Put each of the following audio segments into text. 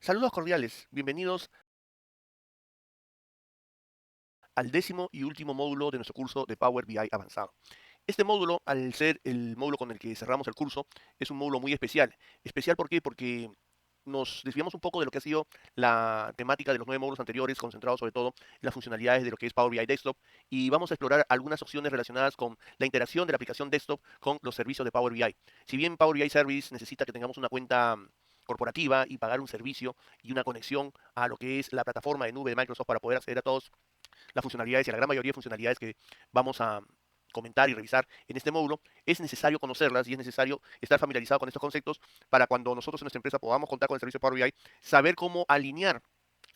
Saludos cordiales, bienvenidos al décimo y último módulo de nuestro curso de Power BI avanzado. Este módulo, al ser el módulo con el que cerramos el curso, es un módulo muy especial. ¿Especial por qué? Porque nos desviamos un poco de lo que ha sido la temática de los 9 módulos anteriores, concentrados sobre todo en las funcionalidades de lo que es Power BI Desktop, y vamos a explorar algunas opciones relacionadas con la interacción de la aplicación Desktop con los servicios de Power BI. Si bien Power BI Service necesita que tengamos una cuenta corporativa y pagar un servicio y una conexión a lo que es la plataforma de nube de Microsoft para poder acceder a todas las funcionalidades y a la gran mayoría de funcionalidades que vamos a comentar y revisar en este módulo, es necesario conocerlas y es necesario estar familiarizado con estos conceptos para cuando nosotros en nuestra empresa podamos contar con el servicio de Power BI, saber cómo alinear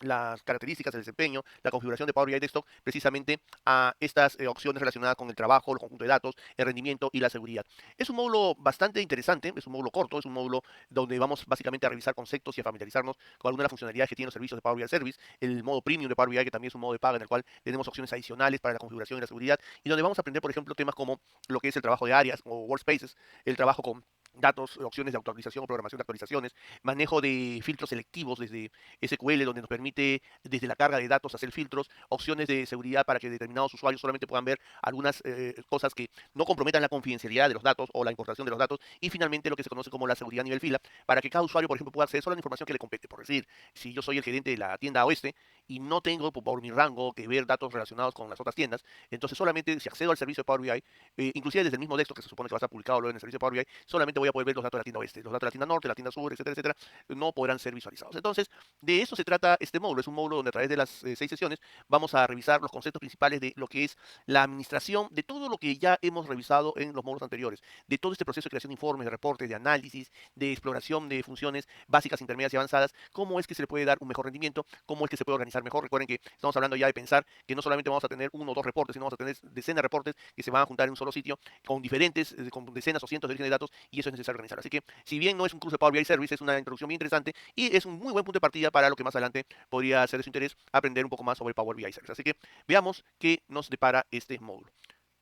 las características, el desempeño, la configuración de Power BI Desktop precisamente a estas opciones relacionadas con el trabajo, el conjunto de datos, el rendimiento y la seguridad. Es un módulo bastante interesante, es un módulo corto, es un módulo donde vamos básicamente a revisar conceptos y a familiarizarnos con algunas de las funcionalidades que tienen los servicios de Power BI Service, el modo premium de Power BI, que también es un modo de paga en el cual tenemos opciones adicionales para la configuración y la seguridad, y donde vamos a aprender, por ejemplo, temas como lo que es el trabajo de áreas o workspaces, el trabajo con datos, opciones de actualización o programación de actualizaciones, manejo de filtros selectivos desde SQL, donde nos permite desde la carga de datos hacer filtros, opciones de seguridad para que determinados usuarios solamente puedan ver algunas cosas que no comprometan la confidencialidad de los datos o la importación de los datos, y finalmente lo que se conoce como la seguridad a nivel fila, para que cada usuario, por ejemplo, pueda acceder solo a la información que le compete. Por decir, si yo soy el gerente de la tienda oeste y no tengo por mi rango que ver datos relacionados con las otras tiendas, entonces solamente si accedo al servicio de Power BI, inclusive desde el mismo desktop que se supone que va a estar publicado luego en el servicio de Power BI, solamente voy a poder ver los datos de la tienda oeste. Los datos de la tienda norte, la tienda sur, etcétera, etcétera, no podrán ser visualizados. Entonces, de eso se trata este módulo. Es un módulo donde a través de las 6 sesiones vamos a revisar los conceptos principales de lo que es la administración de todo lo que ya hemos revisado en los módulos anteriores, de todo este proceso de creación de informes, de reportes, de análisis, de exploración de funciones básicas, intermedias y avanzadas, cómo es que se le puede dar un mejor rendimiento, cómo es que se puede organizar mejor. Recuerden que estamos hablando ya de pensar que no solamente vamos a tener uno o dos reportes, sino vamos a tener decenas de reportes que se van a juntar en un solo sitio con diferentes, con decenas o cientos de orígenes de datos, y eso es necesario organizar. Así que, si bien no es un curso de Power BI Service, es una introducción muy interesante y es un muy buen punto de partida para lo que más adelante podría ser de su interés, aprender un poco más sobre Power BI Service. Así que veamos qué nos depara este módulo.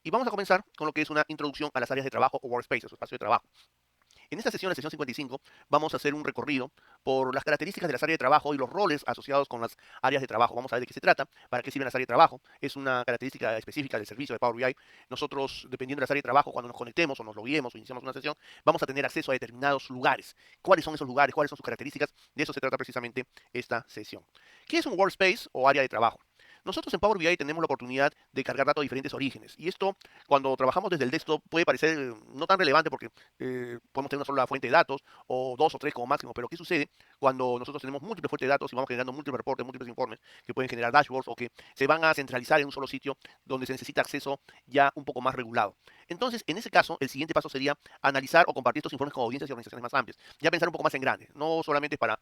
Y vamos a comenzar con lo que es una introducción a las áreas de trabajo o workspaces, o espacio de trabajo. En esta sesión, la sesión 55, vamos a hacer un recorrido por las características de las áreas de trabajo y los roles asociados con las áreas de trabajo. Vamos a ver de qué se trata, para qué sirven las áreas de trabajo. Es una característica específica del servicio de Power BI. Nosotros, dependiendo de las áreas de trabajo, cuando nos conectemos o nos loguemos o iniciamos una sesión, vamos a tener acceso a determinados lugares. ¿Cuáles son esos lugares? ¿Cuáles son sus características? De eso se trata precisamente esta sesión. ¿Qué es un workspace o área de trabajo? Nosotros en Power BI tenemos la oportunidad de cargar datos de diferentes orígenes. Y esto, cuando trabajamos desde el desktop, puede parecer no tan relevante porque podemos tener una sola fuente de datos o dos o tres como máximo. Pero ¿qué sucede cuando nosotros tenemos múltiples fuentes de datos y vamos generando múltiples reportes, múltiples informes que pueden generar dashboards o que se van a centralizar en un solo sitio donde se necesita acceso ya un poco más regulado? Entonces, en ese caso, el siguiente paso sería analizar o compartir estos informes con audiencias y organizaciones más amplias. Ya pensar un poco más en grande, no solamente para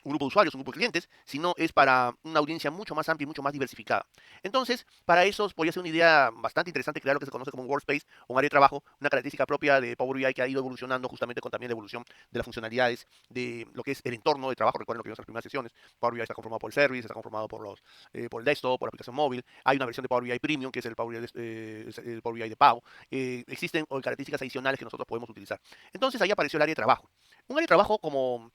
un grupo de usuarios, un grupo de clientes, sino es para una audiencia mucho más amplia y mucho más diversificada. Entonces, para eso podría ser una idea bastante interesante crear lo que se conoce como un workspace o un área de trabajo, una característica propia de Power BI que ha ido evolucionando justamente con también la evolución de las funcionalidades de lo que es el entorno de trabajo. Recuerden lo que vimos en las primeras sesiones. Power BI está conformado por el service, está conformado por el desktop, por la aplicación móvil. Hay una versión de Power BI Premium, que es el Power BI, el Power BI de pago. Existen características adicionales que nosotros podemos utilizar. Entonces, ahí apareció el área de trabajo. Un área de trabajo, como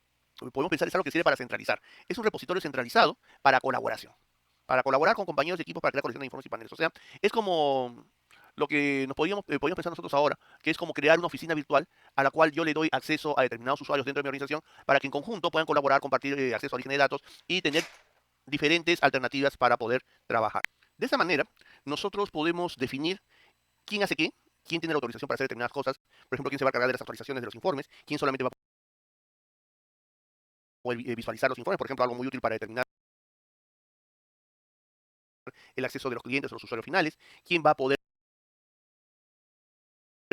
podemos pensar, es algo que sirve para centralizar. Es un repositorio centralizado para colaboración. Para colaborar con compañeros de equipos para crear colección de informes y paneles. O sea, es como lo que podríamos pensar nosotros ahora, que es como crear una oficina virtual a la cual yo le doy acceso a determinados usuarios dentro de mi organización para que en conjunto puedan colaborar, compartir acceso a origen de datos y tener diferentes alternativas para poder trabajar. De esa manera, nosotros podemos definir quién hace qué, quién tiene la autorización para hacer determinadas cosas, por ejemplo, quién se va a cargar de las actualizaciones de los informes, quién solamente va a poder visualizar los informes, por ejemplo, algo muy útil para determinar el acceso de los clientes o los usuarios finales, quién va a poder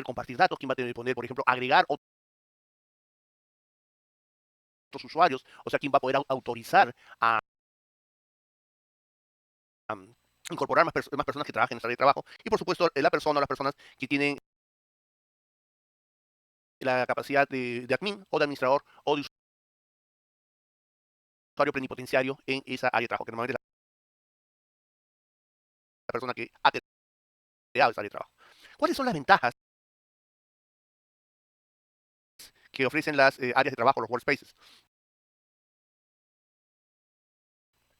compartir datos, quién va a poder, por ejemplo, agregar otros usuarios, o sea, quién va a poder autorizar a um, incorporar más personas que trabajen en esa área de trabajo, y por supuesto la persona o las personas que tienen la capacidad de admin o de administrador o de usuario plenipotenciario en esa área de trabajo, que normalmente es la persona que ha creado esa área de trabajo. ¿Cuáles son las ventajas que ofrecen las áreas de trabajo, los workspaces?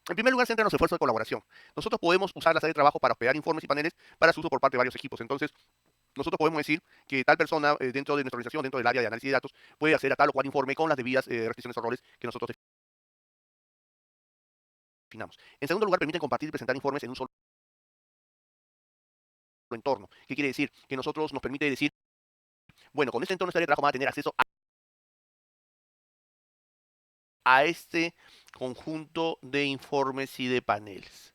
En primer lugar, se centra en los esfuerzos de colaboración. Nosotros podemos usar la sala de trabajo para hospedar informes y paneles para su uso por parte de varios equipos. Entonces, nosotros podemos decir que tal persona dentro de nuestra organización, dentro del área de análisis de datos, puede acceder a tal o cual informe con las debidas restricciones o roles que nosotros definamos. En segundo lugar, permiten compartir y presentar informes en un solo entorno. ¿Qué quiere decir? Que nosotros nos permite decir, bueno, con este entorno de área de trabajo van a tener acceso a este conjunto de informes y de paneles.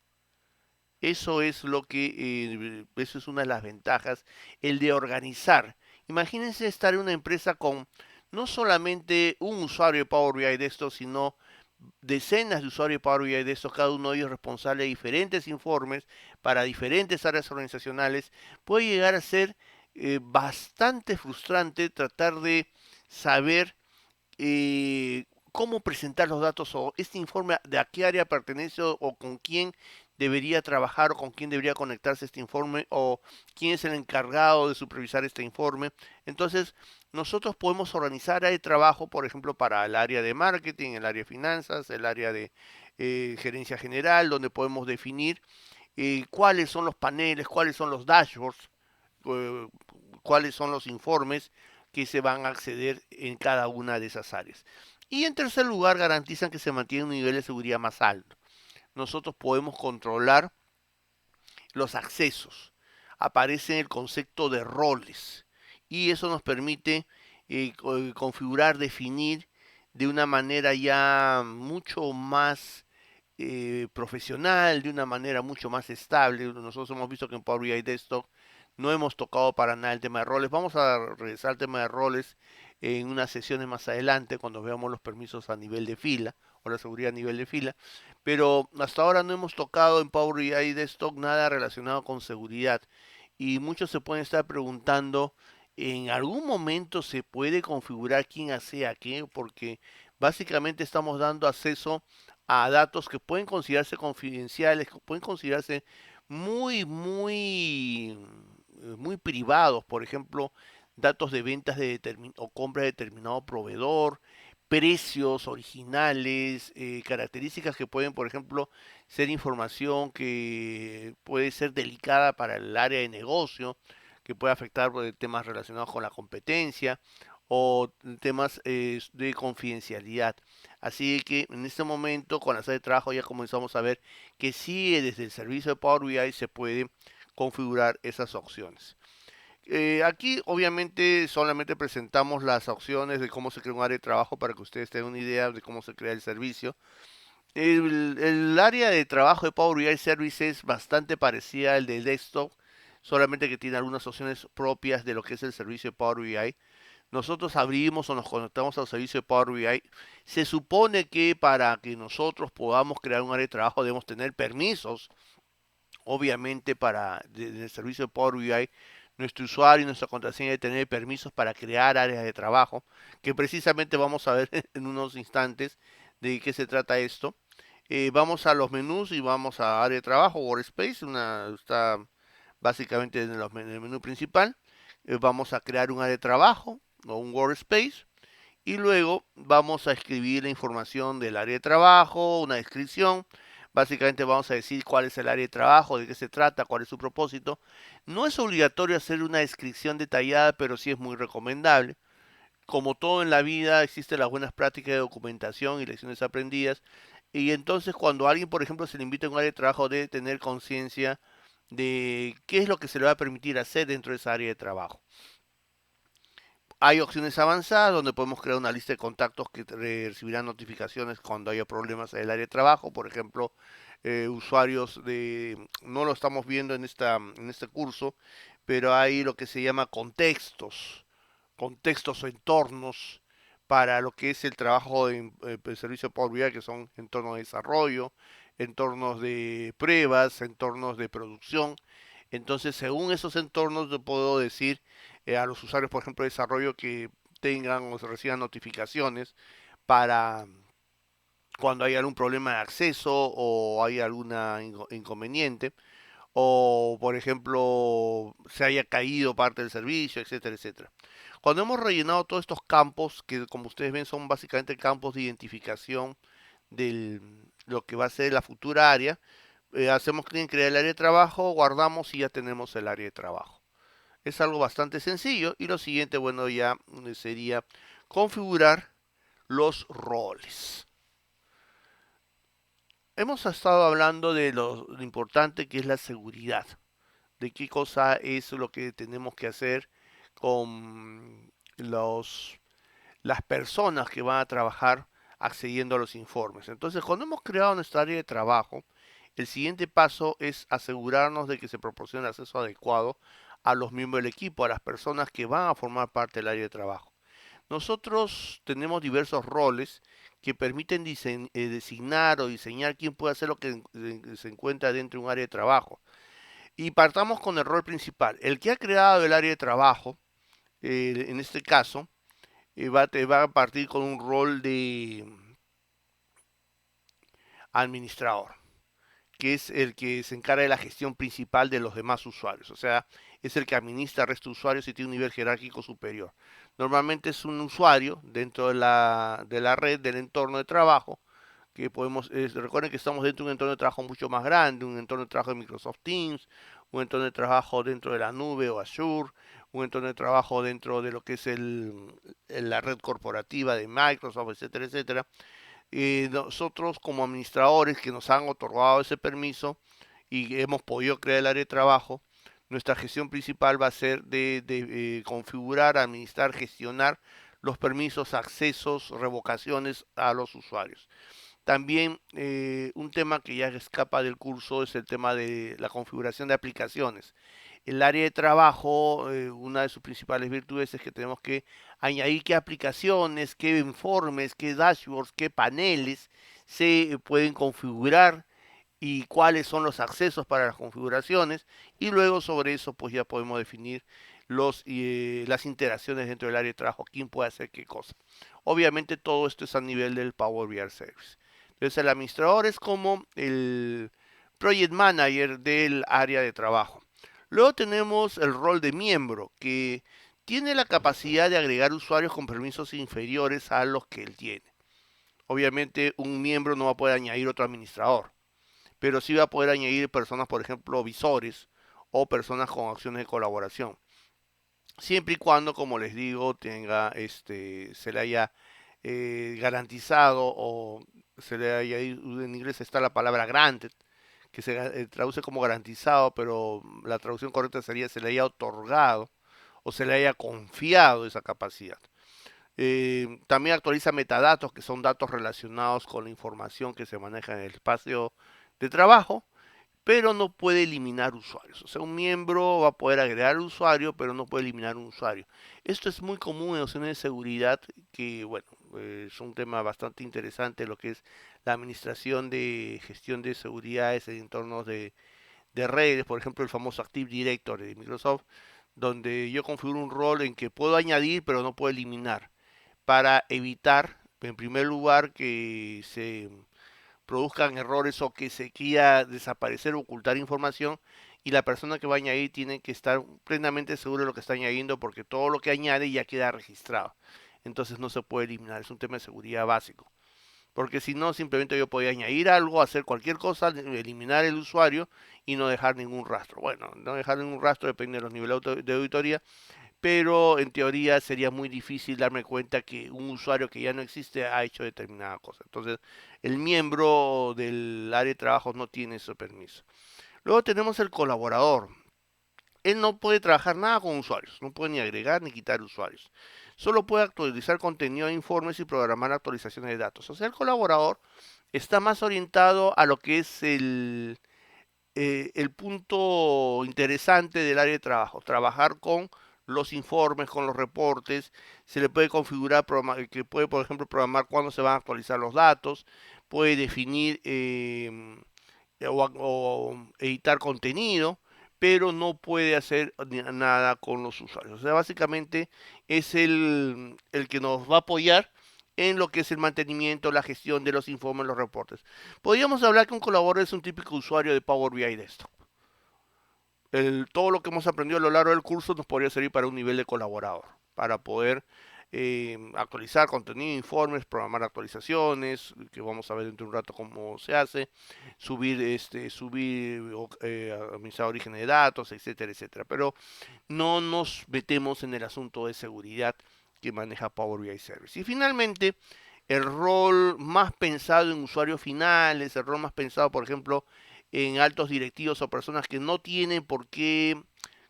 Eso es lo que, eso es una de las ventajas, el de organizar. Imagínense estar en una empresa con no solamente un usuario de Power BI de estos, sino decenas de usuarios de Power BI de estos, cada uno de ellos responsable de diferentes informes para diferentes áreas organizacionales. Puede llegar a ser bastante frustrante tratar de saber cómo presentar los datos o este informe de a qué área pertenece o con quién debería trabajar o con quién debería conectarse este informe o quién es el encargado de supervisar este informe. Entonces, nosotros podemos organizar el trabajo, por ejemplo, para el área de marketing, el área de finanzas, el área de gerencia general, donde podemos definir cuáles son los paneles, cuáles son los dashboards, eh, cuáles son los informes que se van a acceder en cada una de esas áreas. Y en tercer lugar, garantizan que se mantiene un nivel de seguridad más alto. Nosotros podemos controlar los accesos. Aparece el concepto de roles y eso nos permite configurar, definir de una manera ya mucho más profesional, de una manera mucho más estable. Nosotros hemos visto que en Power BI Desktop no hemos tocado para nada el tema de roles. Vamos a regresar al tema de roles en unas sesiones más adelante cuando veamos los permisos a nivel de fila o la seguridad a nivel de fila. Pero hasta ahora no hemos tocado en Power BI Desktop nada relacionado con seguridad. Y muchos se pueden estar preguntando, ¿en algún momento se puede configurar quién hace a qué? Porque básicamente estamos dando acceso a datos que pueden considerarse confidenciales, que pueden considerarse muy privados, por ejemplo, datos de ventas de o compra de determinado proveedor, precios originales, características que pueden, por ejemplo, ser información que puede ser delicada para el área de negocio, que puede afectar temas relacionados con la competencia o temas de confidencialidad. Así que en este momento con la sala de trabajo ya comenzamos a ver que sí desde el servicio de Power BI se puede configurar esas opciones. Aquí obviamente solamente presentamos las opciones de cómo se crea un área de trabajo para que ustedes tengan una idea de cómo se crea el servicio. El área de trabajo de Power BI Service es bastante parecida al del desktop, solamente que tiene algunas opciones propias de lo que es el servicio de Power BI. Nosotros abrimos o nos conectamos al servicio de Power BI. Se supone que para que nosotros podamos crear un área de trabajo debemos tener permisos, obviamente para el servicio de Power BI. Nuestro usuario y nuestra contraseña debe tener permisos para crear áreas de trabajo, que precisamente vamos a ver en unos instantes de qué se trata esto. Vamos a los menús y vamos a área de trabajo, Workspace, está básicamente en el menú principal. Vamos a crear un área de trabajo o un Workspace y luego vamos a escribir la información del área de trabajo, una descripción. Básicamente vamos a decir cuál es el área de trabajo, de qué se trata, cuál es su propósito. No es obligatorio hacer una descripción detallada, pero sí es muy recomendable. Como todo en la vida, existen las buenas prácticas de documentación y lecciones aprendidas. Y entonces cuando a alguien, por ejemplo, se le invita a un área de trabajo, debe tener conciencia de qué es lo que se le va a permitir hacer dentro de esa área de trabajo. Hay opciones avanzadas donde podemos crear una lista de contactos que recibirán notificaciones cuando haya problemas en el área de trabajo. Por ejemplo, usuarios de, no lo estamos viendo en este curso, pero hay lo que se llama contextos o entornos para lo que es el trabajo en el servicio de Power BI, que son entornos de desarrollo, entornos de pruebas, entornos de producción. Entonces, según esos entornos, yo puedo decir a los usuarios, por ejemplo, de desarrollo, que tengan o se reciban notificaciones para cuando hay algún problema de acceso o hay alguna inconveniente o por ejemplo se haya caído parte del servicio, etcétera, etcétera. Cuando hemos rellenado todos estos campos, que como ustedes ven son básicamente campos de identificación del, lo que va a ser la futura área. Hacemos clic en crear el área de trabajo, guardamos y ya tenemos el área de trabajo. Es algo bastante sencillo y lo siguiente, bueno, ya sería configurar los roles. Hemos estado hablando de lo importante que es la seguridad, de qué cosa es lo que tenemos que hacer con las personas que van a trabajar accediendo a los informes. Entonces, cuando hemos creado nuestra área de trabajo, el siguiente paso es asegurarnos de que se proporcione acceso adecuado a los miembros del equipo, a las personas que van a formar parte del área de trabajo. Nosotros tenemos diversos roles que permiten designar o diseñar quién puede hacer lo que se encuentra dentro de un área de trabajo. Y partamos con el rol principal. El que ha creado el área de trabajo, en este caso, va a partir con un rol de administrador, que es el que se encarga de la gestión principal de los demás usuarios. O sea, es el que administra al resto de usuarios y tiene un nivel jerárquico superior. Normalmente es un usuario dentro de la red, del entorno de trabajo, que recuerden que estamos dentro de un entorno de trabajo mucho más grande, un entorno de trabajo de Microsoft Teams, un entorno de trabajo dentro de la nube o Azure, un entorno de trabajo dentro de lo que es la red corporativa de Microsoft, etcétera, etcétera. Nosotros como administradores que nos han otorgado ese permiso y hemos podido crear el área de trabajo, nuestra gestión principal va a ser de configurar, administrar, gestionar los permisos, accesos, revocaciones a los usuarios. También un tema que ya escapa del curso es el tema de la configuración de aplicaciones. El área de trabajo, una de sus principales virtudes es que tenemos que añadir qué aplicaciones, qué informes, qué dashboards, qué paneles se pueden configurar y cuáles son los accesos para las configuraciones. Y luego sobre eso pues ya podemos definir las interacciones dentro del área de trabajo, quién puede hacer qué cosa. Obviamente todo esto es a nivel del Power BI Service. Entonces el administrador es como el project manager del área de trabajo. Luego tenemos el rol de miembro, que tiene la capacidad de agregar usuarios con permisos inferiores a los que él tiene. Obviamente un miembro no va a poder añadir otro administrador, pero sí va a poder añadir personas, por ejemplo, visores o personas con acciones de colaboración. Siempre y cuando, como les digo, se le haya garantizado o se le haya, en inglés está la palabra granted, que se traduce como garantizado, pero la traducción correcta sería se le haya otorgado o se le haya confiado esa capacidad. También actualiza metadatos, que son datos relacionados con la información que se maneja en el espacio de trabajo, pero no puede eliminar usuarios. O sea, un miembro va a poder agregar usuario, pero no puede eliminar un usuario. Esto es muy común en opciones de seguridad, que bueno, es un tema bastante interesante lo que es la administración de gestión de seguridades en entornos de redes, por ejemplo, el famoso Active Directory de Microsoft, donde yo configuro un rol en que puedo añadir, pero no puedo eliminar, para evitar, en primer lugar, que se produzcan errores o que se quiera desaparecer o ocultar información, y la persona que va a añadir tiene que estar plenamente seguro de lo que está añadiendo, porque todo lo que añade ya queda registrado. Entonces no se puede eliminar, es un tema de seguridad básico. Porque si no, simplemente yo podía añadir algo, hacer cualquier cosa, eliminar el usuario y no dejar ningún rastro. Bueno, no dejar ningún rastro depende de los niveles de auditoría, pero en teoría sería muy difícil darme cuenta que un usuario que ya no existe ha hecho determinada cosa. Entonces, el miembro del área de trabajo no tiene ese permiso. Luego tenemos el colaborador. Él no puede trabajar nada con usuarios, no puede ni agregar ni quitar usuarios. Solo puede actualizar contenido de informes y programar actualizaciones de datos. O sea, el colaborador está más orientado a lo que es el punto interesante del área de trabajo, trabajar con los informes, con los reportes, se le puede configurar que puede, por ejemplo, programar cuándo se van a actualizar los datos, puede definir o editar contenido, pero no puede hacer nada con los usuarios. O sea, básicamente es el que nos va a apoyar en lo que es el mantenimiento, la gestión de los informes, los reportes. Podríamos hablar que un colaborador es un típico usuario de Power BI Desktop. Todo lo que hemos aprendido a lo largo del curso nos podría servir para un nivel de colaborador, para poder actualizar contenido, informes, programar actualizaciones, que vamos a ver dentro de un rato cómo se hace, administrar origen de datos, etcétera, etcétera. Pero no nos metemos en el asunto de seguridad que maneja Power BI Service. Y finalmente, el rol más pensado en usuarios finales, el rol más pensado, por ejemplo, en altos directivos o personas que no tienen por qué,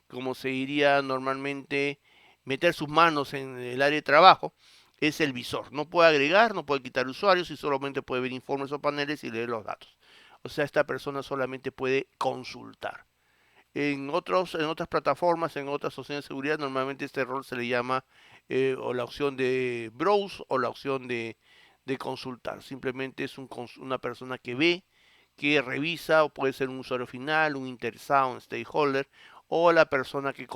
como se diría normalmente, meter sus manos en el área de trabajo, es el visor. No puede agregar, no puede quitar usuarios y solamente puede ver informes o paneles y leer los datos. O sea, esta persona solamente puede consultar. En otras plataformas, en otras opciones de seguridad, normalmente este rol se le llama o la opción de browse o la opción de consultar. Simplemente es una persona que ve, que revisa, o puede ser un usuario final, un interesado, un stakeholder, o la persona que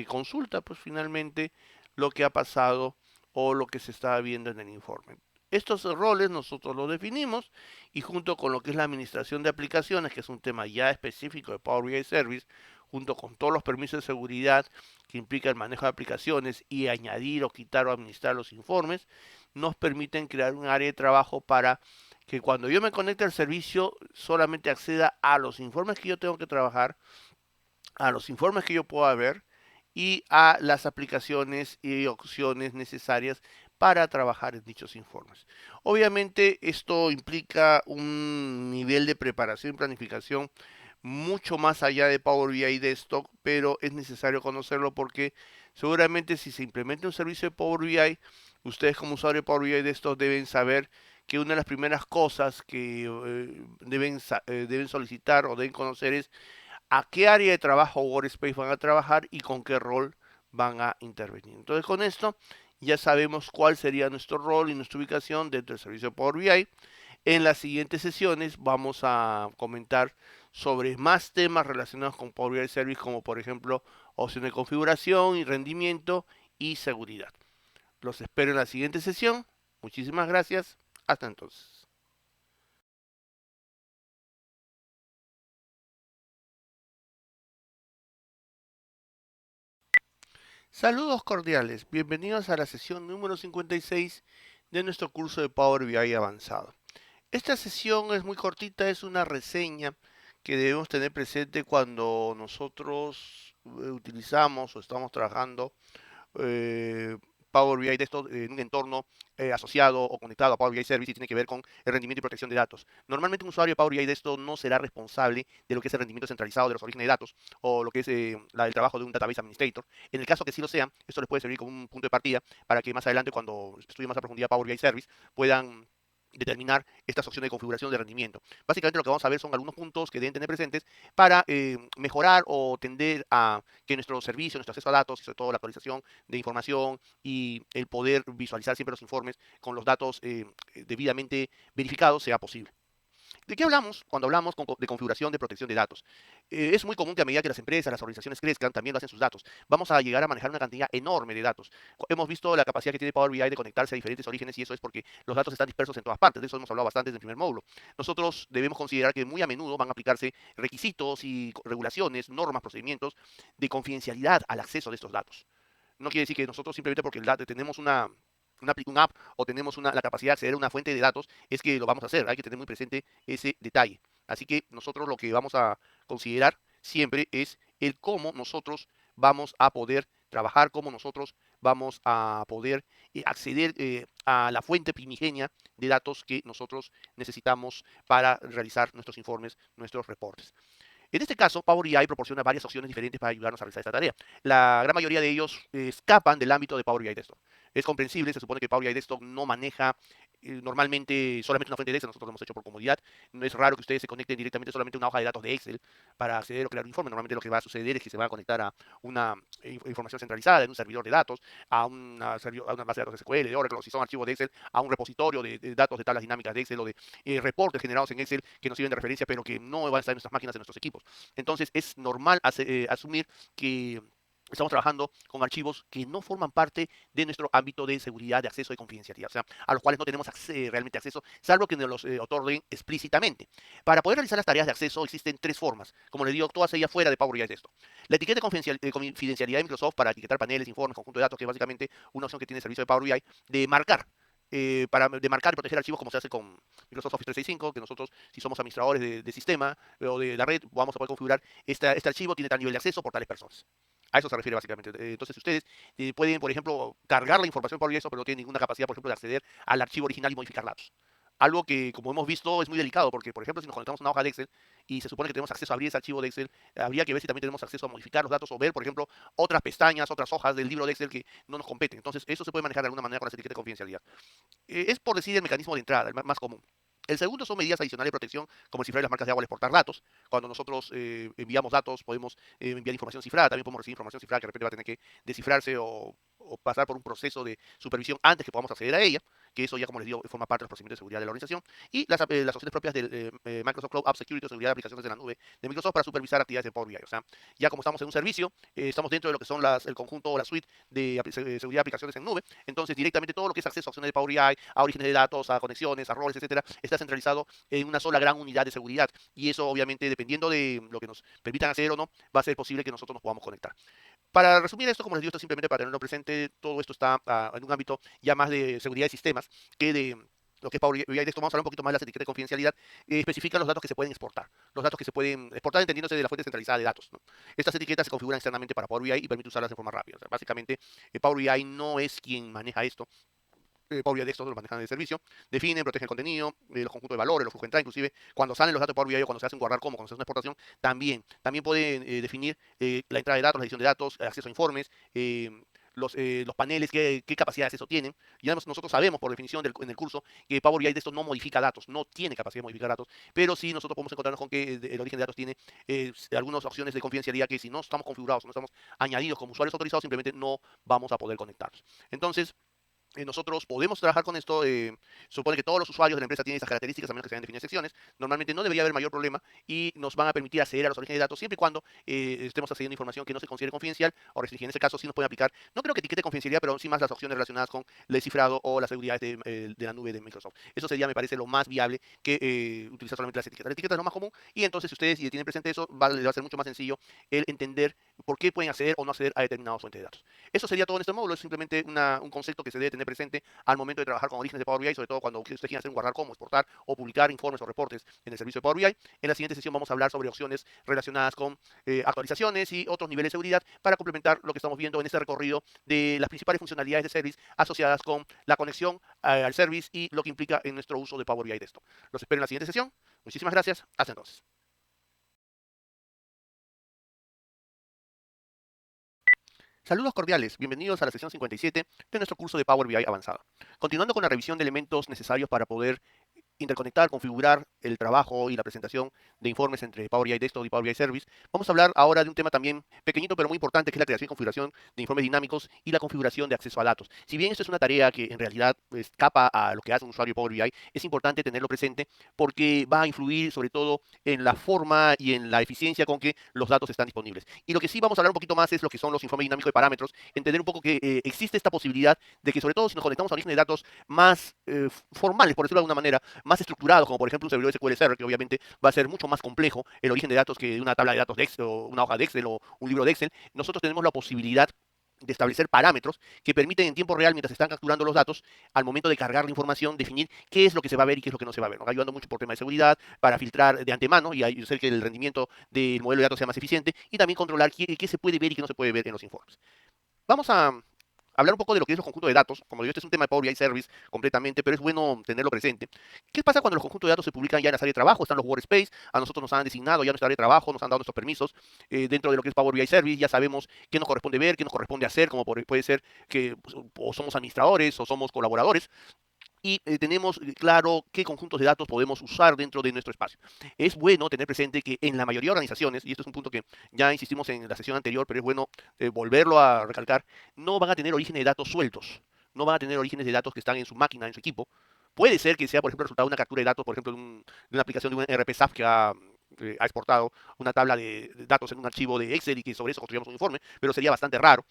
consulta, pues finalmente lo que ha pasado o lo que se está viendo en el informe. Estos roles nosotros los definimos y junto con lo que es la administración de aplicaciones, que es un tema ya específico de Power BI Service, junto con todos los permisos de seguridad que implica el manejo de aplicaciones y añadir o quitar o administrar los informes, nos permiten crear un área de trabajo para que cuando yo me conecte al servicio solamente acceda a los informes que yo tengo que trabajar, a los informes que yo pueda ver y a las aplicaciones y opciones necesarias para trabajar en dichos informes. Obviamente esto implica un nivel de preparación y planificación mucho más allá de Power BI Desktop, pero es necesario conocerlo porque seguramente si se implementa un servicio de Power BI, ustedes como usuario de Power BI Desktop deben saber que una de las primeras cosas que deben solicitar o deben conocer es a qué área de trabajo Workspace van a trabajar y con qué rol van a intervenir. Entonces con esto ya sabemos cuál sería nuestro rol y nuestra ubicación dentro del servicio de Power BI. En las siguientes sesiones vamos a comentar sobre más temas relacionados con Power BI Service, como por ejemplo opción de configuración y rendimiento y seguridad. Los espero en la siguiente sesión. Muchísimas gracias. Hasta entonces. Saludos cordiales. Bienvenidos a la sesión número 56 de nuestro curso de Power BI avanzado. Esta sesión es muy cortita, es una reseña que debemos tener presente cuando nosotros utilizamos o estamos trabajando eh, Power BI de esto en un entorno asociado o conectado a Power BI Service y tiene que ver con el rendimiento y protección de datos. Normalmente un usuario de Power BI de esto no será responsable de lo que es el rendimiento centralizado de los orígenes de datos o lo que es el trabajo de un database administrator. En el caso que sí lo sean, esto les puede servir como un punto de partida para que más adelante cuando estudien más a profundidad Power BI Service puedan determinar estas opciones de configuración de rendimiento. Básicamente lo que vamos a ver son algunos puntos que deben tener presentes para mejorar o tender a que nuestro servicio, nuestro acceso a datos y sobre todo la actualización de información y el poder visualizar siempre los informes con los datos debidamente verificados sea posible. ¿De qué hablamos cuando hablamos de configuración de protección de datos? Es muy común que a medida que las empresas, las organizaciones crezcan, también lo hacen sus datos. Vamos a llegar a manejar una cantidad enorme de datos. Hemos visto la capacidad que tiene Power BI de conectarse a diferentes orígenes y eso es porque los datos están dispersos en todas partes. De eso hemos hablado bastante en el primer módulo. Nosotros debemos considerar que muy a menudo van a aplicarse requisitos y regulaciones, normas, procedimientos de confidencialidad al acceso de estos datos. No quiere decir que nosotros simplemente porque tenemos un app o tenemos la capacidad de acceder a una fuente de datos, es que lo vamos a hacer. Hay que tener muy presente ese detalle. Así que nosotros lo que vamos a considerar siempre es el cómo nosotros vamos a poder trabajar, cómo nosotros vamos a poder acceder a la fuente primigenia de datos que nosotros necesitamos para realizar nuestros informes, nuestros reportes. En este caso, Power BI proporciona varias opciones diferentes para ayudarnos a realizar esta tarea. La gran mayoría de ellos escapan del ámbito de Power BI Desktop. Es comprensible, se supone que Power BI Desktop no maneja normalmente solamente una fuente de Excel, nosotros lo hemos hecho por comodidad. No es raro que ustedes se conecten directamente solamente a una hoja de datos de Excel para acceder o crear un informe. Normalmente lo que va a suceder es que se va a conectar a una información centralizada en un servidor de datos, a una base de datos SQL, de Oracle, o si son archivos de Excel, a un repositorio de datos de tablas dinámicas de Excel o de reportes generados en Excel que nos sirven de referencia, pero que no van a estar en nuestras máquinas, en nuestros equipos. Entonces es normal asumir que estamos trabajando con archivos que no forman parte de nuestro ámbito de seguridad, de acceso y confidencialidad, o sea, a los cuales no tenemos realmente acceso, salvo que nos los otorguen explícitamente. Para poder realizar las tareas de acceso existen tres formas, como les digo, todas ellas fuera de Power BI es esto. La etiqueta de confidencialidad de Microsoft para etiquetar paneles, informes, conjunto de datos, que es básicamente una opción que tiene el servicio de Power BI, de marcar de marcar y proteger archivos como se hace con Microsoft Office 365, que nosotros, si somos administradores de sistema o de la red, vamos a poder configurar este archivo, tiene tal nivel de acceso por tales personas. A eso se refiere básicamente. Entonces ustedes pueden, por ejemplo, cargar la información por eso, pero no tienen ninguna capacidad, por ejemplo, de acceder al archivo original y modificar datos. Algo que, como hemos visto, es muy delicado, porque, por ejemplo, si nos conectamos a una hoja de Excel y se supone que tenemos acceso a abrir ese archivo de Excel, habría que ver si también tenemos acceso a modificar los datos o ver, por ejemplo, otras pestañas, otras hojas del libro de Excel que no nos competen. Entonces, eso se puede manejar de alguna manera con las etiquetas de confidencialidad. Es por decir el mecanismo de entrada, el más común. El segundo son medidas adicionales de protección, como el cifrar las marcas de agua al exportar datos. Cuando nosotros enviamos datos, podemos enviar información cifrada, también podemos recibir información cifrada que de repente va a tener que descifrarse o pasar por un proceso de supervisión antes que podamos acceder a ella, que eso ya, como les digo, forma parte de los procedimientos de seguridad de la organización. Y las opciones propias del Microsoft Cloud App Security o seguridad de aplicaciones de la nube de Microsoft para supervisar actividades de Power BI. O sea, ya como estamos en un servicio, estamos dentro de lo que son el conjunto o la suite de seguridad de aplicaciones en nube, entonces directamente todo lo que es acceso a opciones de Power BI, a orígenes de datos, a conexiones, a roles, etcétera, está centralizado en una sola gran unidad de seguridad. Y eso, obviamente, dependiendo de lo que nos permitan hacer o no, va a ser posible que nosotros nos podamos conectar. Para resumir esto, como les digo, esto simplemente para tenerlo presente, todo esto está en un ámbito ya más de seguridad de sistemas que de lo que es Power BI. De esto vamos a hablar un poquito más de las etiquetas de confidencialidad. Especifican los datos que se pueden exportar. Los datos que se pueden exportar entendiéndose de la fuente centralizada de datos, ¿no? Estas etiquetas se configuran externamente para Power BI y permite usarlas de forma rápida. O sea, básicamente, Power BI no es quien maneja esto. Power BI de estos los manejan de servicio, definen, protegen el contenido, los conjuntos de valores, los flujos de entrada, inclusive cuando salen los datos de Power BI o cuando se hace un guardar como, cuando se hace una exportación, también pueden definir la entrada de datos, la edición de datos, acceso a informes, los paneles, qué capacidad de acceso tienen. Ya nosotros sabemos por definición en el curso que Power BI de esto no modifica datos, no tiene capacidad de modificar datos, pero sí nosotros podemos encontrarnos con que el origen de datos tiene algunas opciones de confidencialidad que si no estamos configurados, no estamos añadidos como usuarios autorizados, simplemente no vamos a poder conectarnos. Entonces, nosotros podemos trabajar con esto. Supone que todos los usuarios de la empresa tienen esas características, a menos que se hayan definido secciones. Normalmente no debería haber mayor problema y nos van a permitir acceder a los orígenes de datos siempre y cuando estemos accediendo a información que no se considere confidencial o restringida. En ese caso, sí nos pueden aplicar, no creo que etiquete confidencialidad, pero sí más las opciones relacionadas con el descifrado o las seguridades de la nube de Microsoft. Eso sería, me parece, lo más viable que utilizar solamente las etiquetas. La etiqueta es lo más común y entonces, si ustedes tienen presente eso, les va a ser mucho más sencillo el entender por qué pueden acceder o no acceder a determinadas fuentes de datos. Eso sería todo en este módulo. Es simplemente un concepto que se debe tener presente al momento de trabajar con orígenes de Power BI, sobre todo cuando ustedes quieran hacer un guardar como, exportar o publicar informes o reportes en el servicio de Power BI. En la siguiente sesión vamos a hablar sobre opciones relacionadas con actualizaciones y otros niveles de seguridad para complementar lo que estamos viendo en este recorrido de las principales funcionalidades de Service asociadas con la conexión al Service y lo que implica en nuestro uso de Power BI de esto. Los espero en la siguiente sesión. Muchísimas gracias. Hasta entonces. Saludos cordiales, bienvenidos a la sesión 57 de nuestro curso de Power BI avanzado. Continuando con la revisión de elementos necesarios para poder interconectar, configurar el trabajo y la presentación de informes entre Power BI Desktop y Power BI Service, vamos a hablar ahora de un tema también pequeñito pero muy importante, que es la creación y configuración de informes dinámicos y la configuración de acceso a datos. Si bien esto es una tarea que en realidad escapa a lo que hace un usuario de Power BI, es importante tenerlo presente porque va a influir sobre todo en la forma y en la eficiencia con que los datos están disponibles. Y lo que sí vamos a hablar un poquito más es lo que son los informes dinámicos de parámetros, entender un poco que existe esta posibilidad de que sobre todo si nos conectamos a orígenes de datos más formales, por decirlo de alguna manera, más estructurados, como por ejemplo un servidor SQL Server, que obviamente va a ser mucho más complejo el origen de datos que una tabla de datos de Excel o una hoja de Excel o un libro de Excel. Nosotros tenemos la posibilidad de establecer parámetros que permiten en tiempo real, mientras se están capturando los datos, al momento de cargar la información, definir qué es lo que se va a ver y qué es lo que no se va a ver, ¿no? Ayudando mucho por tema de seguridad, para filtrar de antemano y hacer que el rendimiento del modelo de datos sea más eficiente y también controlar qué se puede ver y qué no se puede ver en los informes. Vamos a hablar un poco de lo que es los conjuntos de datos. Como digo, este es un tema de Power BI Service completamente, pero es bueno tenerlo presente. ¿Qué pasa cuando los conjuntos de datos se publican ya en las áreas de trabajo? Están los workspace, a nosotros nos han designado ya nuestra área de trabajo, nos han dado nuestros permisos dentro de lo que es Power BI Service, ya sabemos qué nos corresponde ver, qué nos corresponde hacer, como puede ser que pues, o somos administradores o somos colaboradores y tenemos claro qué conjuntos de datos podemos usar dentro de nuestro espacio. Es bueno tener presente que en la mayoría de organizaciones, y esto es un punto que ya insistimos en la sesión anterior, pero es bueno volverlo a recalcar, no van a tener orígenes de datos sueltos, no van a tener orígenes de datos que están en su máquina, en su equipo. Puede ser que sea, por ejemplo, el resultado de una captura de datos, por ejemplo, de una aplicación de un RP SAP que ha ha exportado una tabla de datos en un archivo de Excel y que sobre eso construyamos un informe, pero sería bastante raro.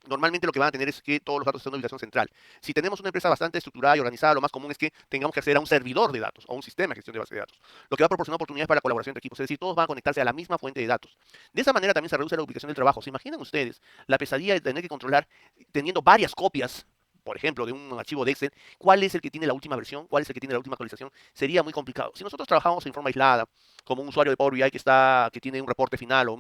Normalmente lo que van a tener es que todos los datos estén en una ubicación central. Si tenemos una empresa bastante estructurada y organizada, lo más común es que tengamos que acceder a un servidor de datos o un sistema de gestión de base de datos, lo que va a proporcionar oportunidades para la colaboración entre equipos. Es decir, todos van a conectarse a la misma fuente de datos. De esa manera también se reduce la duplicación del trabajo. ¿Se imaginan ustedes la pesadilla de tener que controlar teniendo varias copias, por ejemplo, de un archivo de Excel, cuál es el que tiene la última versión, cuál es el que tiene la última actualización? Sería muy complicado. Si nosotros trabajamos en forma aislada, como un usuario de Power BI que tiene un reporte final o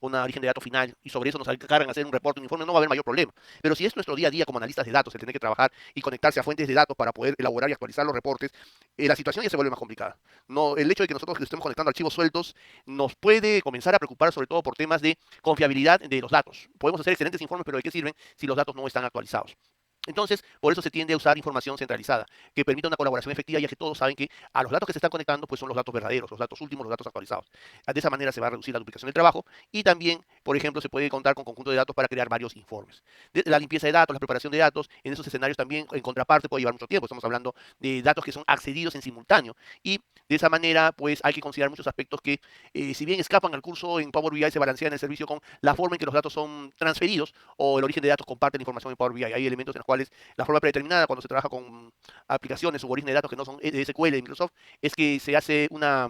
una origen de datos final, y sobre eso nos encargan de hacer un reporte, un informe, no va a haber mayor problema. Pero si es nuestro día a día como analistas de datos, el tener que trabajar y conectarse a fuentes de datos para poder elaborar y actualizar los reportes, la situación ya se vuelve más complicada. No, el hecho de que nosotros le estemos conectando archivos sueltos nos puede comenzar a preocupar sobre todo por temas de confiabilidad de los datos. Podemos hacer excelentes informes, pero ¿de qué sirven si los datos no están actualizados? Entonces, por eso se tiende a usar información centralizada, que permita una colaboración efectiva, ya que todos saben que a los datos que se están conectando, pues son los datos verdaderos, los datos últimos, los datos actualizados. De esa manera se va a reducir la duplicación del trabajo y también, por ejemplo, se puede contar con conjunto de datos para crear varios informes. La limpieza de datos, la preparación de datos, en esos escenarios también, en contraparte, puede llevar mucho tiempo. Estamos hablando de datos que son accedidos en simultáneo y de esa manera, pues hay que considerar muchos aspectos que, si bien escapan al curso en Power BI, se balancean el servicio con la forma en que los datos son transferidos o el origen de datos comparte la información en Power BI. Hay elementos en los cuales la forma predeterminada cuando se trabaja con aplicaciones o origen de datos que no son de SQL de Microsoft es que se hace una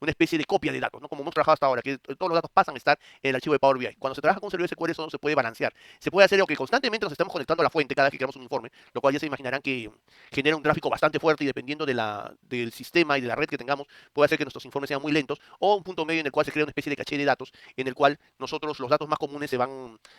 especie de copia de datos, ¿no? Como hemos trabajado hasta ahora, que todos los datos pasan a estar en el archivo de Power BI. Cuando se trabaja con un servidor SQL eso no se puede balancear. Se puede hacer lo que constantemente nos estamos conectando a la fuente cada vez que creamos un informe, lo cual ya se imaginarán que genera un tráfico bastante fuerte y dependiendo del sistema y de la red que tengamos, puede hacer que nuestros informes sean muy lentos o un punto medio en el cual se crea una especie de caché de datos en el cual nosotros los datos más comunes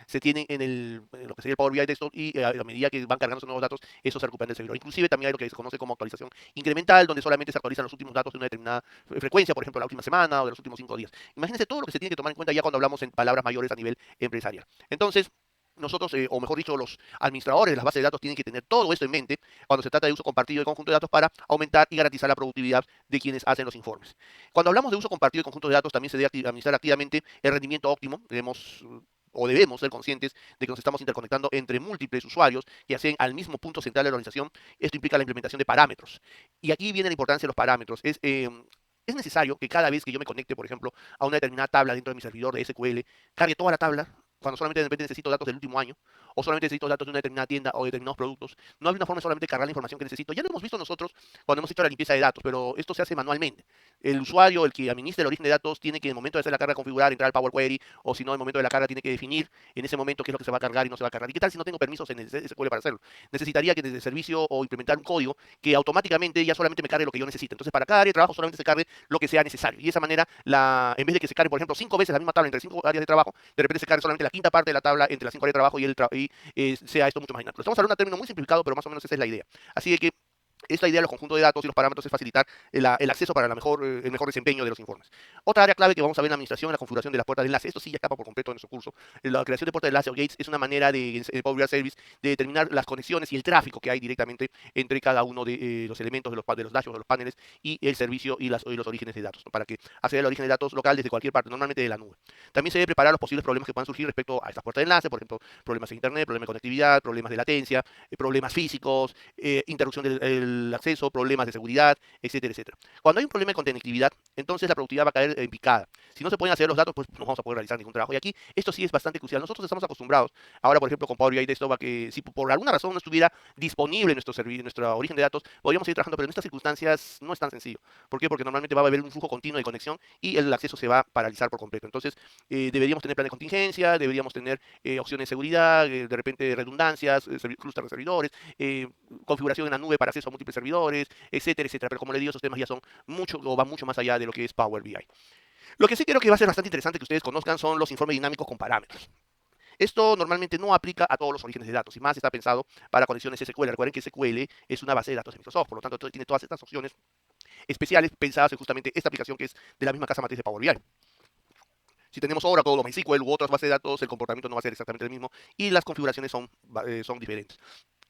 se tienen en lo que sería el Power BI Desktop y a medida que van cargándose nuevos datos, eso se recupera en el servidor. Inclusive también hay lo que se conoce como actualización incremental, donde solamente se actualizan los últimos datos de una determinada frecuencia, por ejemplo, la última semana o de los últimos 5 días. Imagínense todo lo que se tiene que tomar en cuenta ya cuando hablamos en palabras mayores a nivel empresarial. Entonces, nosotros, o mejor dicho, los administradores de las bases de datos tienen que tener todo esto en mente cuando se trata de uso compartido de conjunto de datos para aumentar y garantizar la productividad de quienes hacen los informes. Cuando hablamos de uso compartido de conjunto de datos, también se debe administrar activamente el rendimiento óptimo. Debemos ser conscientes de que nos estamos interconectando entre múltiples usuarios que hacen al mismo punto central de la organización. Esto implica la implementación de parámetros. Y aquí viene la importancia de los parámetros. Es necesario que cada vez que yo me conecte, por ejemplo, a una determinada tabla dentro de mi servidor de SQL, cargue toda la tabla cuando solamente de repente necesito datos del último año, o solamente necesito datos de una determinada tienda o de determinados productos. No hay una forma de solamente cargar la información que necesito. Ya lo hemos visto nosotros cuando hemos hecho la limpieza de datos, pero esto se hace manualmente. El usuario, el que administra el origen de datos, tiene que en el momento de hacer la carga configurar, entrar al Power Query, o si no, en el momento de la carga tiene que definir en ese momento qué es lo que se va a cargar y no se va a cargar. ¿Y qué tal si no tengo permisos en el SQL para hacerlo? Necesitaría que desde el servicio o implementar un código que automáticamente ya solamente me cargue lo que yo necesito. Entonces, para cada área de trabajo solamente se cargue lo que sea necesario. Y de esa manera, en vez de que se cargue, por ejemplo, 5 veces la misma tabla entre 5 áreas de trabajo, de repente se cargue solamente la quinta parte de la tabla entre las 5 áreas de trabajo y sea esto mucho más dinámico. Estamos hablando de un término muy simplificado, pero más o menos esa es la idea. Así que esta idea de los conjuntos de datos y los parámetros es facilitar el acceso para el mejor desempeño de los informes. Otra área clave que vamos a ver en la administración es la configuración de las puertas de enlace. Esto sí ya escapa por completo de nuestro curso. La creación de puertas de enlace o gates es una manera en Power BI Service de determinar las conexiones y el tráfico que hay directamente entre cada uno de los elementos de los dashboards, de los paneles y el servicio y los orígenes de datos, ¿no? Para que acceda al origen de datos local desde cualquier parte, normalmente de la nube. También se debe preparar los posibles problemas que puedan surgir respecto a estas puertas de enlace, por ejemplo, problemas de internet, problemas de conectividad, problemas de latencia, problemas físicos, interrupción del acceso, problemas de seguridad, etcétera, etcétera. Cuando hay un problema de conectividad, entonces la productividad va a caer en picada. Si no se pueden hacer los datos, pues no vamos a poder realizar ningún trabajo. Y aquí esto sí es bastante crucial. Nosotros estamos acostumbrados, ahora por ejemplo con Power BI Desktop, a que si por alguna razón no estuviera disponible nuestro servicio, nuestro origen de datos, podríamos seguir trabajando, pero en estas circunstancias no es tan sencillo. ¿Por qué? Porque normalmente va a haber un flujo continuo de conexión y el acceso se va a paralizar por completo. Entonces, deberíamos tener plan de contingencia, deberíamos tener opciones de seguridad, de repente redundancias, clúster de servidores, configuración en la nube para acceso a múltiples servidores, etcétera, etcétera. Pero como le digo, esos temas ya son mucho o van mucho más allá de lo que es Power BI. Lo que sí creo que va a ser bastante interesante que ustedes conozcan son los informes dinámicos con parámetros. Esto normalmente no aplica a todos los orígenes de datos y más está pensado para conexiones SQL. Recuerden que SQL es una base de datos de Microsoft, por lo tanto tiene todas estas opciones especiales pensadas en justamente esta aplicación que es de la misma casa matriz de Power BI. Si tenemos Oracle o MySQL u otras bases de datos, el comportamiento no va a ser exactamente el mismo y las configuraciones son diferentes.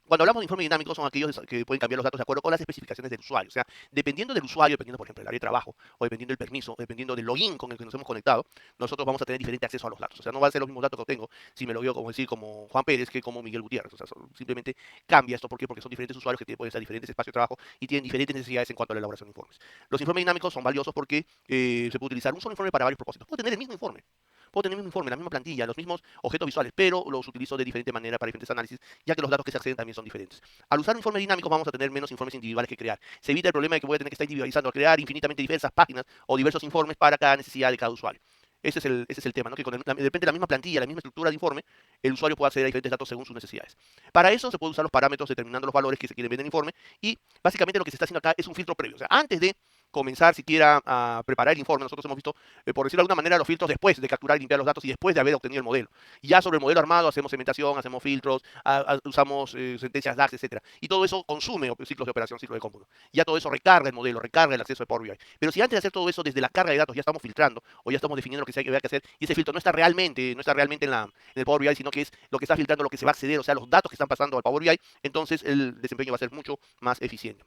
Cuando hablamos de informes dinámicos son aquellos que pueden cambiar los datos de acuerdo con las especificaciones del usuario. O sea, dependiendo del usuario, dependiendo, por ejemplo, del área de trabajo, o dependiendo del permiso, o dependiendo del login con el que nos hemos conectado, nosotros vamos a tener diferente acceso a los datos. O sea, no va a ser los mismos datos que obtengo si me logueo como decir como Juan Pérez que como Miguel Gutiérrez. O sea, simplemente cambia esto. ¿Por qué? Porque son diferentes usuarios que pueden estar en diferentes espacios de trabajo y tienen diferentes necesidades en cuanto a la elaboración de informes. Los informes dinámicos son valiosos porque se puede utilizar un solo informe para varios propósitos. Puedo tener el mismo informe. Puedo tener el mismo informe, la misma plantilla, los mismos objetos visuales, pero los utilizo de diferente manera para diferentes análisis, ya que los datos que se acceden también son diferentes. Al usar un informe dinámico vamos a tener menos informes individuales que crear. Se evita el problema de que voy a tener que estar individualizando, crear infinitamente diversas páginas o diversos informes para cada necesidad de cada usuario. Ese es el tema, ¿no? Que de repente la misma plantilla, la misma estructura de informe, el usuario puede acceder a diferentes datos según sus necesidades. Para eso se puede usar los parámetros determinando los valores que se quieren ver en el informe y básicamente lo que se está haciendo acá es un filtro previo. O sea, antes de comenzar siquiera a preparar el informe, nosotros hemos visto, por decirlo de alguna manera, los filtros después de capturar y limpiar los datos y después de haber obtenido el modelo. Ya sobre el modelo armado hacemos segmentación, hacemos filtros, usamos sentencias DAX, etcétera. Y todo eso consume ciclos de operación, ciclos de cómputo. Ya todo eso recarga el modelo, recarga el acceso de Power BI. Pero si antes de hacer todo eso desde la carga de datos ya estamos filtrando o ya estamos definiendo lo que hay que hacer y ese filtro no está realmente en el Power BI, sino que es lo que está filtrando lo que se va a acceder, o sea, los datos que están pasando al Power BI, entonces el desempeño va a ser mucho más eficiente.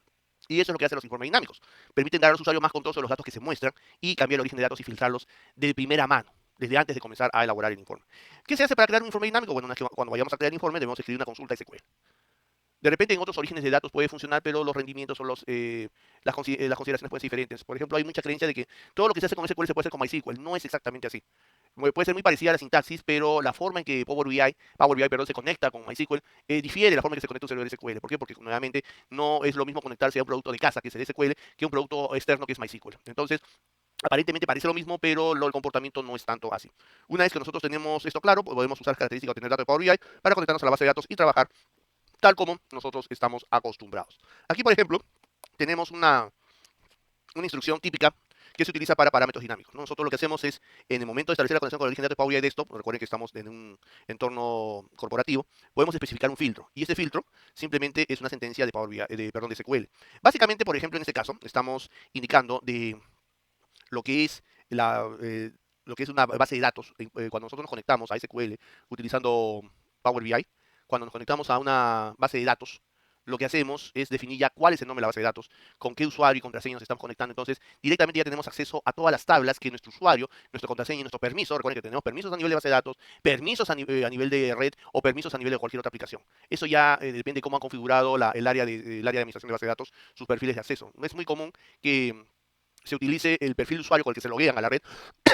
Y eso es lo que hacen los informes dinámicos. Permiten dar a los usuarios más control sobre los datos que se muestran y cambiar el origen de datos y filtrarlos de primera mano, desde antes de comenzar a elaborar el informe. ¿Qué se hace para crear un informe dinámico? Bueno, cuando vayamos a crear el informe debemos escribir una consulta SQL. De repente en otros orígenes de datos puede funcionar, pero los rendimientos o las consideraciones pueden ser diferentes. Por ejemplo, hay mucha creencia de que todo lo que se hace con SQL se puede hacer con MySQL. No es exactamente así. Puede ser muy parecida a la sintaxis, pero la forma en que Power BI perdón, se conecta con MySQL difiere de la forma en que se conecta un servidor SQL. ¿Por qué? Porque nuevamente no es lo mismo conectarse a un producto de casa, que es el SQL, que un producto externo, que es MySQL. Entonces, aparentemente parece lo mismo, pero el comportamiento no es tanto así. Una vez que nosotros tenemos esto claro, pues podemos usar características de tener datos de Power BI para conectarnos a la base de datos y trabajar tal como nosotros estamos acostumbrados. Aquí, por ejemplo, tenemos una instrucción típica que se utiliza para parámetros dinámicos, ¿no? Nosotros lo que hacemos es, en el momento de establecer la conexión con el origen de datos de Power BI Desktop, recuerden que estamos en un entorno corporativo, podemos especificar un filtro. Y ese filtro simplemente es una sentencia de Power BI, de SQL. Básicamente, por ejemplo, en este caso, estamos indicando de lo que es lo que es una base de datos. Cuando nosotros nos conectamos a SQL utilizando Power BI, cuando nos conectamos a una base de datos, lo que hacemos es definir ya cuál es el nombre de la base de datos, con qué usuario y contraseña nos estamos conectando. Entonces, directamente ya tenemos acceso a todas las tablas que nuestro usuario, nuestra contraseña y nuestro permiso, recuerden que tenemos permisos a nivel de base de datos, permisos a nivel de red o permisos a nivel de cualquier otra aplicación. Eso ya depende de cómo han configurado el área de administración de base de datos, sus perfiles de acceso. Es muy común que se utilice el perfil de usuario con el que se loguean a la red,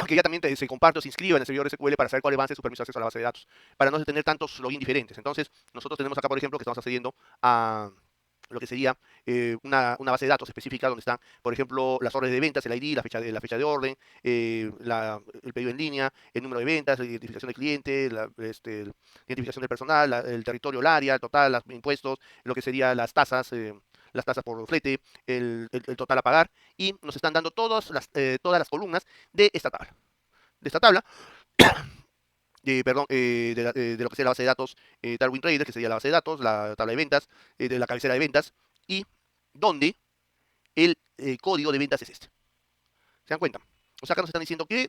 que ya también se comparte o se inscriba en el servidor SQL para saber cuál va a ser su permiso de acceso a la base de datos, para no tener tantos logins diferentes. Entonces, nosotros tenemos acá, por ejemplo, que estamos accediendo a lo que sería una base de datos específica donde están, por ejemplo, las órdenes de ventas, el ID, la fecha de orden, el pedido en línea, el número de ventas, la identificación del cliente, la identificación del personal, el territorio, el área, el total, los impuestos, lo que serían las tasas por flete, el total a pagar, y nos están dando todas las columnas de esta tabla. De esta tabla, perdón, de lo que sería la base de datos Darwin Trader, que sería la base de datos, la tabla de ventas, de la cabecera de ventas, y donde el código de ventas es este. ¿Se dan cuenta? O sea, acá nos están diciendo qué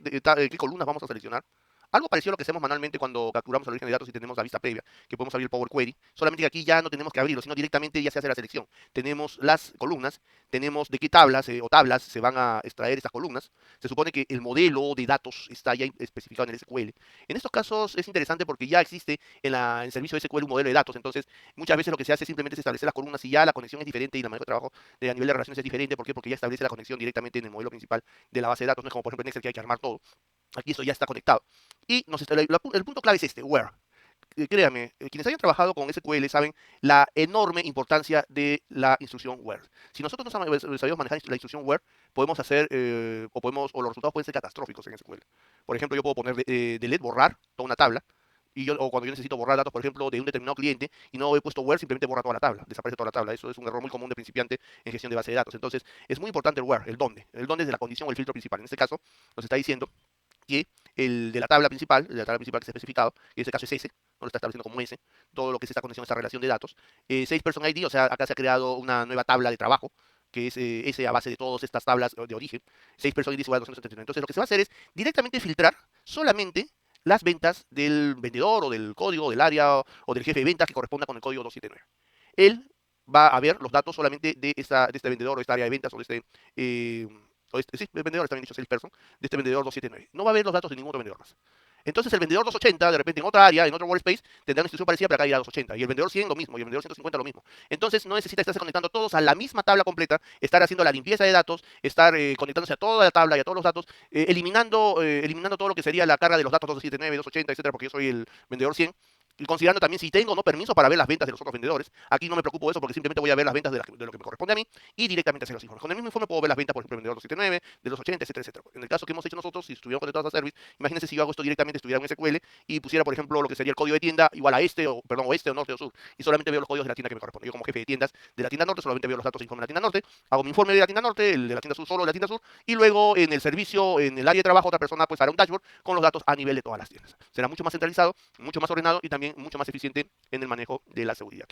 columnas vamos a seleccionar. Algo parecido a lo que hacemos manualmente cuando capturamos el origen de datos y tenemos la vista previa, que podemos abrir el Power Query, solamente que aquí ya no tenemos que abrirlo, sino directamente ya se hace la selección. Tenemos las columnas, tenemos de qué tablas o tablas se van a extraer estas columnas. Se supone que el modelo de datos está ya especificado en el SQL. En estos casos es interesante porque ya existe en el servicio de SQL un modelo de datos, entonces muchas veces lo que se hace simplemente es establecer las columnas y ya la conexión es diferente y el manejo de trabajo a nivel de relaciones es diferente. ¿Por qué? Porque ya establece la conexión directamente en el modelo principal de la base de datos, no es como por ejemplo en Excel que hay que armar todo. Aquí esto ya está conectado. Y el punto clave es este, where. Créanme, quienes hayan trabajado con SQL saben la enorme importancia de la instrucción where. Si nosotros no sabemos manejar la instrucción where, podemos hacer, o los resultados pueden ser catastróficos en SQL. Por ejemplo, yo puedo poner delete, borrar toda una tabla, o cuando yo necesito borrar datos, por ejemplo, de un determinado cliente, y no he puesto where, simplemente borra toda la tabla, desaparece toda la tabla. Eso es un error muy común de principiante en gestión de base de datos. Entonces, es muy importante el where, el dónde. El dónde es de la condición o el filtro principal. En este caso, nos está diciendo que el de la tabla principal, que se ha especificado, que en este caso es S, no lo está estableciendo como S, todo lo que es esta conexión, esta relación de datos, 6 person ID, o sea, acá se ha creado una nueva tabla de trabajo, que es S a base de todas estas tablas de origen, 6 person ID igual a 279. Entonces lo que se va a hacer es directamente filtrar solamente las ventas del vendedor o del código del área o del jefe de ventas que corresponda con el código 279. él va a ver los datos solamente de este vendedor o esta área de ventas o de eh, sí, el vendedor está bien dicho, salesperson, de este vendedor 279. No va a ver los datos de ningún otro vendedor más. Entonces el vendedor 280, de repente en otra área, en otro workspace, tendrá una instrucción parecida para acá ir a 280. Y el vendedor 100 lo mismo, y el vendedor 150 lo mismo. Entonces no necesita estarse conectando todos a la misma tabla completa, estar haciendo la limpieza de datos, estar conectándose a toda la tabla y a todos los datos, eliminando todo lo que sería la carga de los datos 279, 280, etcétera, porque yo soy el vendedor 100. Y considerando también si tengo o no permiso para ver las ventas de los otros vendedores. Aquí no me preocupo de eso porque simplemente voy a ver las ventas de lo que me corresponde a mí y directamente hacer los informes. Con el mismo informe puedo ver las ventas, por ejemplo, del vendedor 279, de los 80, etcétera, etcétera. En el caso que hemos hecho nosotros, si estuviéramos conectados a Service, imagínense si yo hago esto directamente, estuviera en SQL y pusiera, por ejemplo, lo que sería el código de tienda igual a oeste o norte o sur, y solamente veo los códigos de la tienda que me corresponde. Yo como jefe de tiendas de la tienda norte solamente veo los datos de informe de la tienda norte, hago mi informe de la tienda norte, el de la tienda sur solo de la tienda sur, y luego en el servicio, en el área de trabajo, otra persona pues hará un dashboard con los datos a nivel de todas las tiendas. Será mucho más centralizado, mucho más ordenado y también mucho más eficiente en el manejo de la seguridad.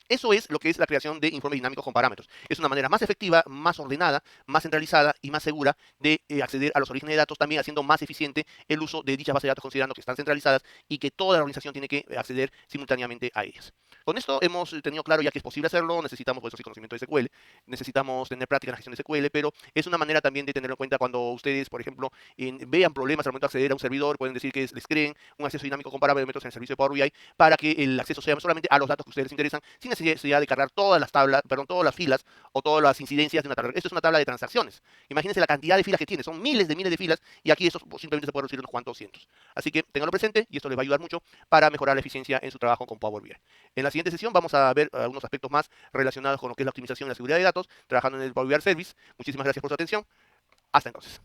Eso es lo que es la creación de informes dinámicos con parámetros. Es una manera más efectiva, más ordenada, más centralizada y más segura de acceder a los orígenes de datos, también haciendo más eficiente el uso de dichas bases de datos, considerando que están centralizadas y que toda la organización tiene que acceder simultáneamente a ellas. Con esto hemos tenido claro ya que es posible hacerlo, necesitamos pues, sí, conocimiento de SQL, necesitamos tener práctica en la gestión de SQL, pero es una manera también de tenerlo en cuenta cuando ustedes, por ejemplo, vean problemas al momento de acceder a un servidor, pueden decir que les creen un acceso dinámico con parámetros en el servicio de Power BI para que el acceso sea solamente a los datos que a ustedes les interesan, sin necesidad de cargar todas las tablas, perdón, todas las filas o todas las incidencias de una tabla. Esto es una tabla de transacciones. Imagínense la cantidad de filas que tiene, son miles de filas y aquí eso simplemente se puede reducir unos cuantos cientos. Así que tenganlo presente y esto les va a ayudar mucho para mejorar la eficiencia en su trabajo con Power BI. En la siguiente sesión vamos a ver algunos aspectos más relacionados con lo que es la optimización y la seguridad de datos, trabajando en el Power BI Service. Muchísimas gracias por su atención. Hasta entonces.